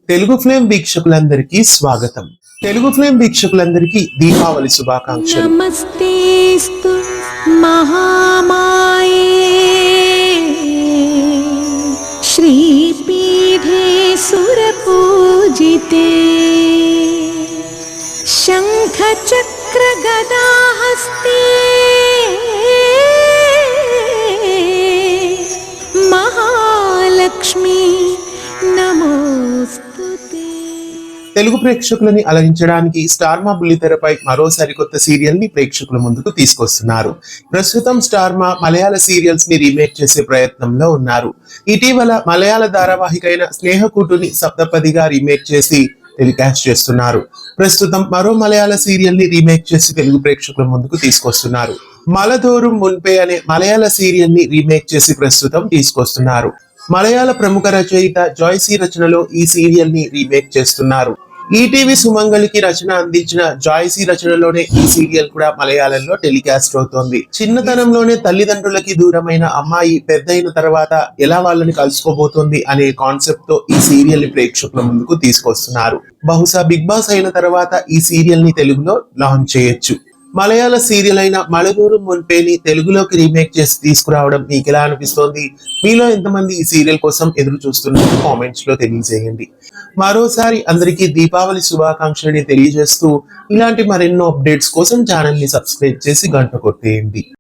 Telugu flame వీక్షకులందరికీ స్వాగతం. Telugu flame వీక్షకులందరికీ దీపావళి శుభాకాంక్షలు. నమస్తేస్తు మహామాయే శ్రీపీఠే సురపూజితే శంఖ చక్ర గదాహస్తే మహాలక్ష్మి నమోస్తుతే. తెలుగు ప్రేక్షకులని అలరించడానికి స్టార్ మా బుల్లితెరపై మరో సరికొత్త సీరియల్ ని ప్రేక్షకుల ముందుకు తీసుకొస్తున్నారు. ప్రస్తుతం స్టార్ మా మలయాళ సీరియల్స్ ని రీమేక్ చేసే ప్రయత్నంలో ఉన్నారు. ఇటీవల మలయాళ ధారావాహికైన స్నేహకూటుని సప్తపదిగా రీమేక్ చేసి టెలికాస్ట్ చేస్తున్నారు. ప్రస్తుతం మరో మలయాళ సీరియల్ ని రీమేక్ చేసి తెలుగు ప్రేక్షకుల ముందుకు తీసుకొస్తున్నారు. మలదోరం మున్పే అనే మలయాళ సీరియల్ ని రీమేక్ చేసి ప్రస్తుతం తీసుకొస్తున్నారు. మలయాళ ప్రముఖ రచయిత జాయ్సీ రచనలో ఈ సీరియల్ ని రీమేక్ చేస్తున్నారు. ఈటీవీ సుమంగళికి రచన అందించిన జాయ్సీ రచనలోనే ఈ సీరియల్ కూడా మలయాళంలో టెలికాస్ట్ అవుతోంది. చిన్నతనంలోనే తల్లిదండ్రులకి దూరమైన అమ్మాయి పెద్దయిన తర్వాత ఎలా వాళ్ళని కలుసుకోబోతోంది అనే కాన్సెప్ట్ తో ఈ సీరియల్ ని ప్రేక్షకుల ముందుకు తీసుకొస్తున్నారు. బహుశా బిగ్ బాస్ అయిన తర్వాత ఈ సీరియల్ ని తెలుగులో లాంచ్ చేయొచ్చు. మలయాళ సీరియల్ అయిన మలదూరం మున్పేని తెలుగులోకి రీమేక్ చేసి తీసుకురావడం మీకు ఎలా అనిపిస్తోంది? మీలో ఎంతమంది ఈ సీరియల్ కోసం ఎదురు చూస్తున్నారు కామెంట్స్ లో తెలియజేయండి. మరోసారి అందరికీ దీపావళి శుభాకాంక్షలని తెలియజేస్తూ ఇలాంటి మరెన్నో అప్డేట్స్ కోసం ఛానల్ ని సబ్స్క్రైబ్ చేసి గంట కొట్టేయండి.